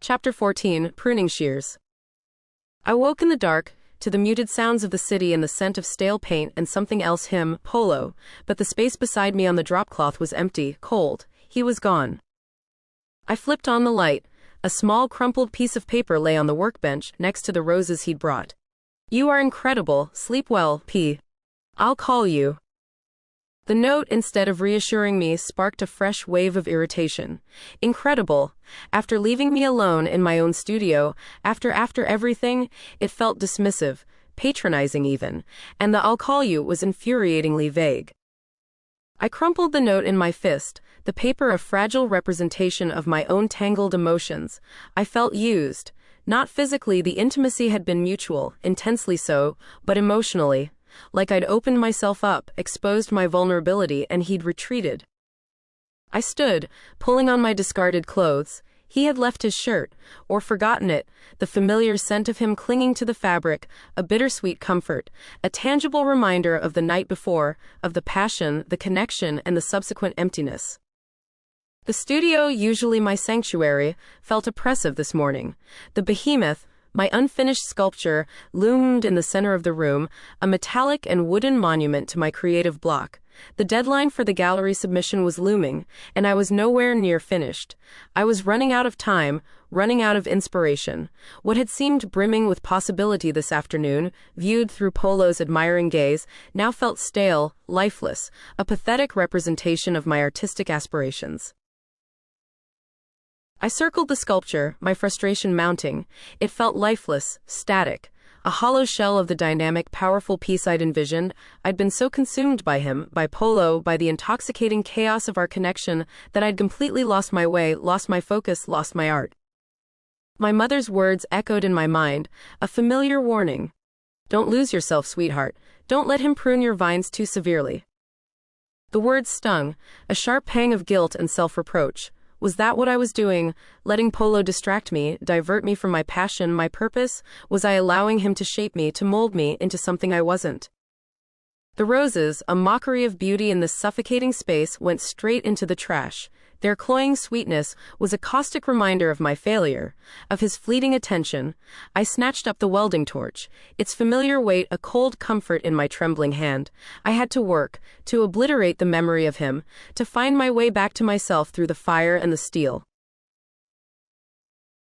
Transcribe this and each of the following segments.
Chapter 14, Pruning Shears. I woke in the dark, to the muted sounds of the city and the scent of stale paint and something else, him, Polo, but the space beside me on the dropcloth was empty, cold. He was gone. I flipped on the light. A small crumpled piece of paper lay on the workbench, next to the roses he'd brought. "You are incredible, sleep well, P. I'll call you." The note, instead of reassuring me, sparked a fresh wave of irritation. Incredible. After leaving me alone in my own studio, after everything, it felt dismissive, patronizing even, and the "I'll call you" was infuriatingly vague. I crumpled the note in my fist, the paper a fragile representation of my own tangled emotions. I felt used. Not physically, the intimacy had been mutual, intensely so, but emotionally. Like I'd opened myself up, exposed my vulnerability, and he'd retreated. I stood, pulling on my discarded clothes. He had left his shirt, or forgotten it, the familiar scent of him clinging to the fabric, a bittersweet comfort, a tangible reminder of the night before, of the passion, the connection, and the subsequent emptiness. The studio, usually my sanctuary, felt oppressive this morning. The behemoth, my unfinished sculpture, loomed in the center of the room, a metallic and wooden monument to my creative block. The deadline for the gallery submission was looming, and I was nowhere near finished. I was running out of time, running out of inspiration. What had seemed brimming with possibility this afternoon, viewed through Polo's admiring gaze, now felt stale, lifeless, a pathetic representation of my artistic aspirations. I circled the sculpture, my frustration mounting. It felt lifeless, static, a hollow shell of the dynamic, powerful piece I'd envisioned. I'd been so consumed by him, by Polo, by the intoxicating chaos of our connection, that I'd completely lost my way, lost my focus, lost my art. My mother's words echoed in my mind, a familiar warning. "Don't lose yourself, sweetheart. Don't let him prune your vines too severely." The words stung, a sharp pang of guilt and self-reproach. Was that what I was doing, letting Polo distract me, divert me from my passion, my purpose? Was I allowing him to shape me, to mold me into something I wasn't? The roses, a mockery of beauty in this suffocating space, went straight into the trash. Their cloying sweetness was a caustic reminder of my failure, of his fleeting attention. I snatched up the welding torch, its familiar weight a cold comfort in my trembling hand. I had to work, to obliterate the memory of him, to find my way back to myself through the fire and the steel.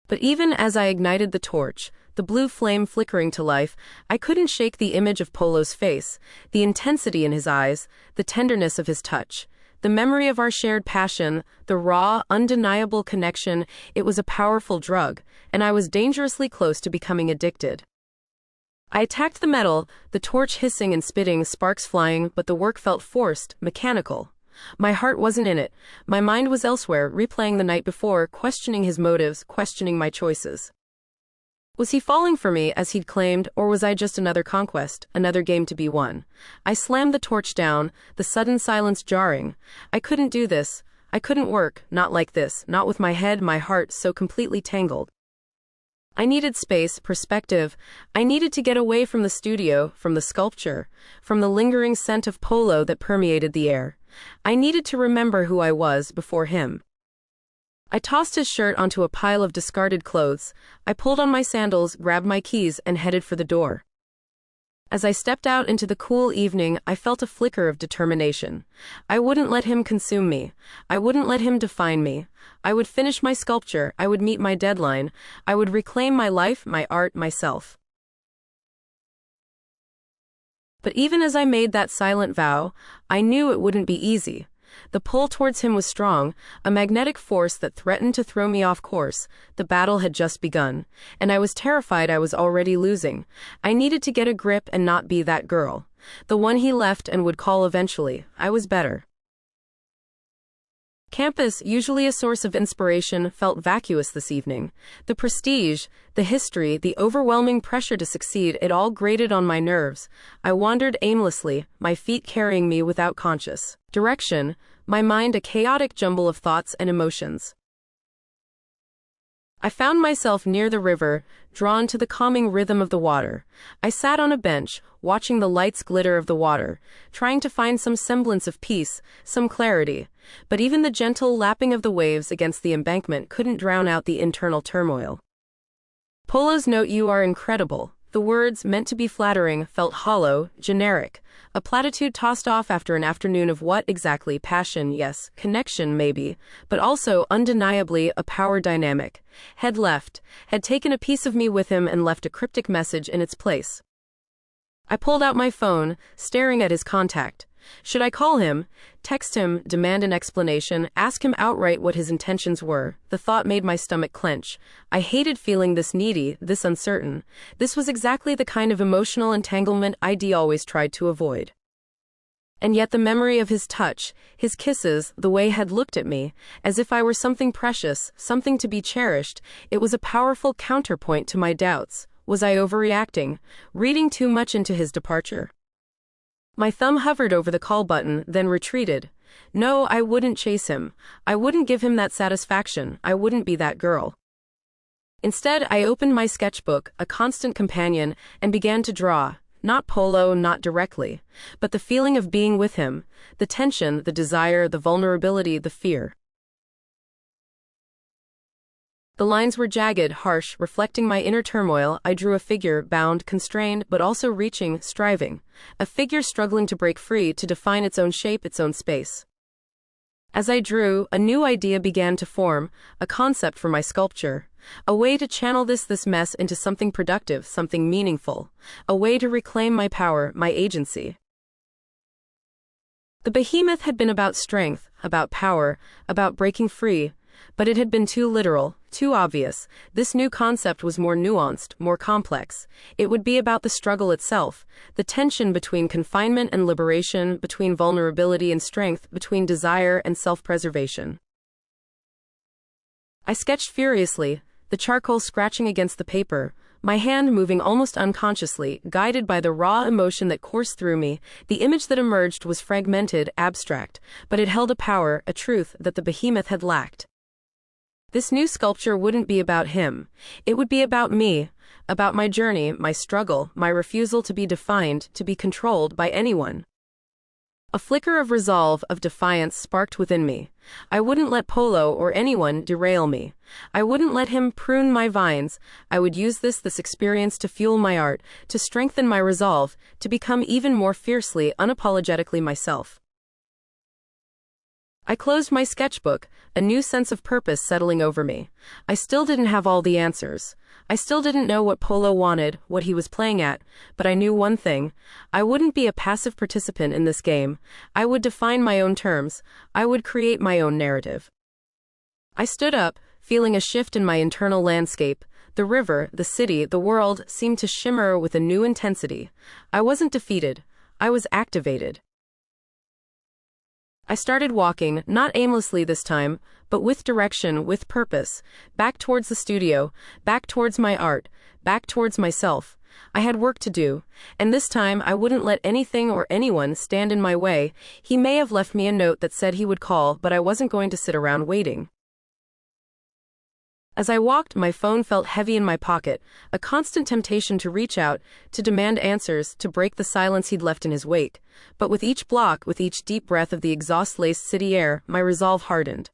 But even as I ignited the torch, the blue flame flickering to life, I couldn't shake the image of Polo's face, the intensity in his eyes, the tenderness of his touch. The memory of our shared passion, the raw, undeniable connection, it was a powerful drug, and I was dangerously close to becoming addicted. I attacked the metal, the torch hissing and spitting, sparks flying, but the work felt forced, mechanical. My heart wasn't in it. My mind was elsewhere, replaying the night before, questioning his motives, questioning my choices. Was he falling for me, as he'd claimed, or was I just another conquest, another game to be won? I slammed the torch down, the sudden silence jarring. I couldn't do this. I couldn't work, not like this, not with my head, my heart so completely tangled. I needed space, perspective. I needed to get away from the studio, from the sculpture, from the lingering scent of Polo that permeated the air. I needed to remember who I was before him. I tossed his shirt onto a pile of discarded clothes. I pulled on my sandals, grabbed my keys, and headed for the door. As I stepped out into the cool evening, I felt a flicker of determination. I wouldn't let him consume me. I wouldn't let him define me. I would finish my sculpture. I would meet my deadline. I would reclaim my life, my art, myself. But even as I made that silent vow, I knew it wouldn't be easy. The pull towards him was strong, a magnetic force that threatened to throw me off course. The battle had just begun, and I was terrified I was already losing. I needed to get a grip and not be that girl, the one he left and would call eventually. I was better. Campus, usually a source of inspiration, felt vacuous this evening. The prestige, the history, the overwhelming pressure to succeed, it all grated on my nerves. I wandered aimlessly, my feet carrying me without conscious direction, my mind a chaotic jumble of thoughts and emotions. I found myself near the river, drawn to the calming rhythm of the water. I sat on a bench, watching the lights glitter of the water, trying to find some semblance of peace, some clarity. But even the gentle lapping of the waves against the embankment couldn't drown out the internal turmoil. Polo's note, "You are incredible." The words, meant to be flattering, felt hollow, generic. A platitude tossed off after an afternoon of what exactly? Passion, yes, connection, maybe, but also, undeniably, a power dynamic. Had taken a piece of me with him and left a cryptic message in its place. I pulled out my phone, staring at his contact. Should I call him, text him, demand an explanation, ask him outright what his intentions were? The thought made my stomach clench. I hated feeling this needy, this uncertain. This was exactly the kind of emotional entanglement I'd always tried to avoid. And yet the memory of his touch, his kisses, the way he'd looked at me, as if I were something precious, something to be cherished, it was a powerful counterpoint to my doubts. Was I overreacting, reading too much into his departure? My thumb hovered over the call button, then retreated. No, I wouldn't chase him. I wouldn't give him that satisfaction. I wouldn't be that girl. Instead, I opened my sketchbook, a constant companion, and began to draw. Not Polo, not directly, but the feeling of being with him, the tension, the desire, the vulnerability, the fear. The lines were jagged, harsh, reflecting my inner turmoil. I drew a figure, bound, constrained, but also reaching, striving. A figure struggling to break free, to define its own shape, its own space. As I drew, a new idea began to form, a concept for my sculpture. A way to channel this mess into something productive, something meaningful. A way to reclaim my power, my agency. The behemoth had been about strength, about power, about breaking free. But it had been too literal, too obvious. This new concept was more nuanced, more complex. It would be about the struggle itself, the tension between confinement and liberation, between vulnerability and strength, between desire and self-preservation. I sketched furiously, the charcoal scratching against the paper, my hand moving almost unconsciously, guided by the raw emotion that coursed through me. The image that emerged was fragmented, abstract, but it held a power, a truth that the behemoth had lacked. This new sculpture wouldn't be about him. It would be about me, about my journey, my struggle, my refusal to be defined, to be controlled by anyone. A flicker of resolve, of defiance sparked within me. I wouldn't let Polo or anyone derail me. I wouldn't let him prune my vines. I would use this experience to fuel my art, to strengthen my resolve, to become even more fiercely, unapologetically myself. I closed my sketchbook, a new sense of purpose settling over me. I still didn't have all the answers. I still didn't know what Polo wanted, what he was playing at, but I knew one thing. I wouldn't be a passive participant in this game. I would define my own terms. I would create my own narrative. I stood up, feeling a shift in my internal landscape. The river, the city, the world seemed to shimmer with a new intensity. I wasn't defeated. I was activated. I started walking, not aimlessly this time, but with direction, with purpose, back towards the studio, back towards my art, back towards myself. I had work to do, and this time I wouldn't let anything or anyone stand in my way. He may have left me a note that said he would call, but I wasn't going to sit around waiting. As I walked, my phone felt heavy in my pocket, a constant temptation to reach out, to demand answers, to break the silence he'd left in his wake. But with each block, with each deep breath of the exhaust-laced city air, my resolve hardened.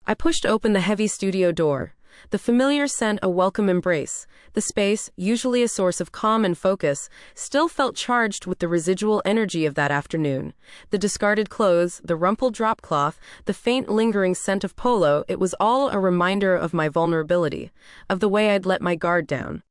I pushed open the heavy studio door. The familiar scent a welcome embrace. The space, usually a source of calm and focus, still felt charged with the residual energy of that afternoon. The discarded clothes, the rumpled drop cloth, the faint lingering scent of Polo, it was all a reminder of my vulnerability, of the way I'd let my guard down.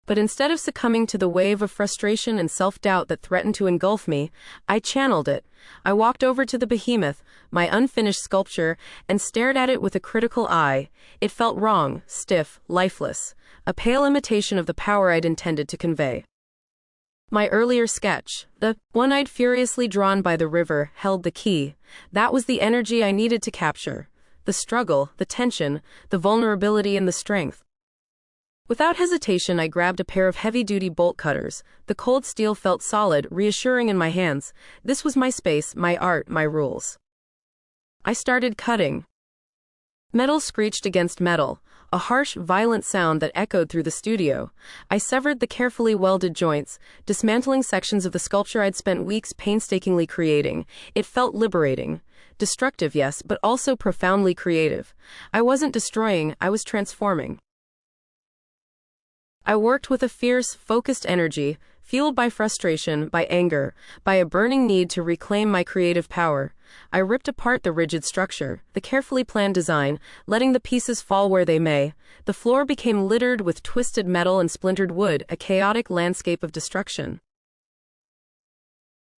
But instead of succumbing to the wave of frustration and self-doubt that threatened to engulf me, I channeled it. I walked over to the behemoth, my unfinished sculpture, and stared at it with a critical eye. It felt wrong, stiff, lifeless, a pale imitation of the power I'd intended to convey. My earlier sketch, the one I'd furiously drawn by the river, held the key. That was the energy I needed to capture. The struggle, the tension, the vulnerability and the strength. Without hesitation, I grabbed a pair of heavy-duty bolt cutters. The cold steel felt solid, reassuring in my hands. This was my space, my art, my rules. I started cutting. Metal screeched against metal, a harsh, violent sound that echoed through the studio. I severed the carefully welded joints, dismantling sections of the sculpture I'd spent weeks painstakingly creating. It felt liberating. Destructive, yes, but also profoundly creative. I wasn't destroying, I was transforming. I worked with a fierce, focused energy, fueled by frustration, by anger, by a burning need to reclaim my creative power. I ripped apart the rigid structure, the carefully planned design, letting the pieces fall where they may. The floor became littered with twisted metal and splintered wood, a chaotic landscape of destruction.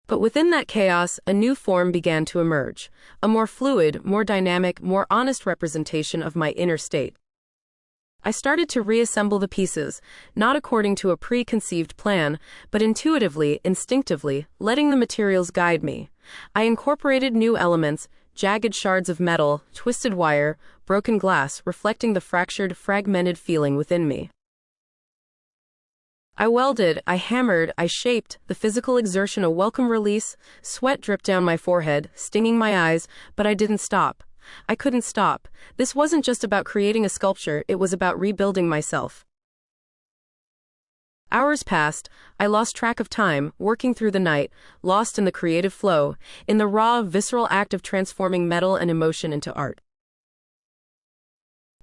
But within that chaos, a new form began to emerge, a more fluid, more dynamic, more honest representation of my inner state. I started to reassemble the pieces, not according to a preconceived plan, but intuitively, instinctively, letting the materials guide me. I incorporated new elements, jagged shards of metal, twisted wire, broken glass, reflecting the fractured, fragmented feeling within me. I welded, I hammered, I shaped, the physical exertion a welcome release. Sweat dripped down my forehead, stinging my eyes, but I didn't stop. I couldn't stop. This wasn't just about creating a sculpture, it was about rebuilding myself. Hours passed, I lost track of time, working through the night, lost in the creative flow, in the raw, visceral act of transforming metal and emotion into art.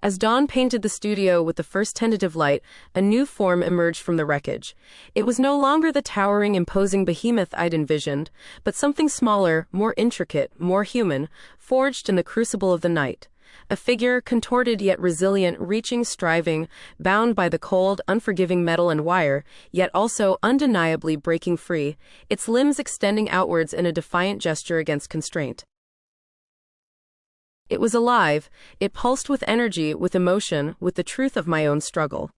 As dawn painted the studio with the first tentative light, a new form emerged from the wreckage. It was no longer the towering, imposing behemoth I'd envisioned, but something smaller, more intricate, more human, forged in the crucible of the night. A figure, contorted yet resilient, reaching, striving, bound by the cold, unforgiving metal and wire, yet also undeniably breaking free, its limbs extending outwards in a defiant gesture against constraint. It was alive, it pulsed with energy, with emotion, with the truth of my own struggle.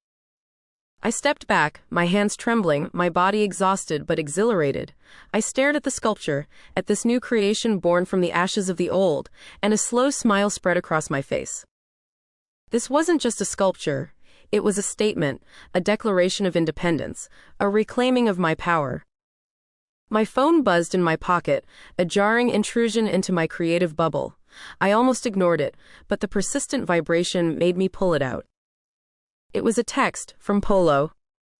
I stepped back, my hands trembling, my body exhausted but exhilarated. I stared at the sculpture, at this new creation born from the ashes of the old, and a slow smile spread across my face. This wasn't just a sculpture, it was a statement, a declaration of independence, a reclaiming of my power. My phone buzzed in my pocket, a jarring intrusion into my creative bubble. I almost ignored it, but the persistent vibration made me pull it out. It was a text from Polo.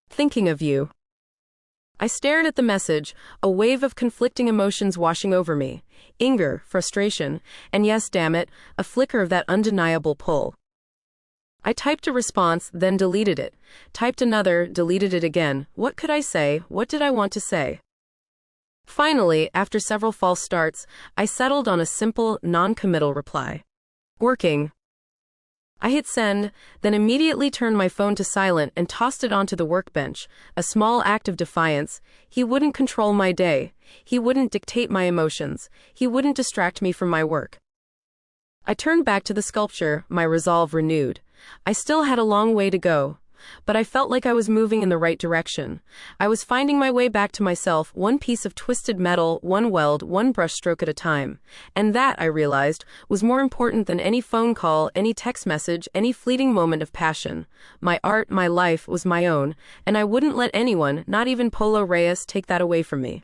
Thinking of you. I stared at the message, a wave of conflicting emotions washing over me. Anger, frustration, and yes, damn it, a flicker of that undeniable pull. I typed a response, then deleted it. Typed another, deleted it again. What could I say? What did I want to say? Finally, after several false starts, I settled on a simple, non-committal reply. Working. I hit send, then immediately turned my phone to silent and tossed it onto the workbench, a small act of defiance. He wouldn't control my day. He wouldn't dictate my emotions. He wouldn't distract me from my work. I turned back to the sculpture, my resolve renewed. I still had a long way to go, but I felt like I was moving in the right direction. I was finding my way back to myself, one piece of twisted metal, one weld, one brushstroke at a time. And that, I realized, was more important than any phone call, any text message, any fleeting moment of passion. My art, my life, was my own, and I wouldn't let anyone, not even Polo Reyes, take that away from me.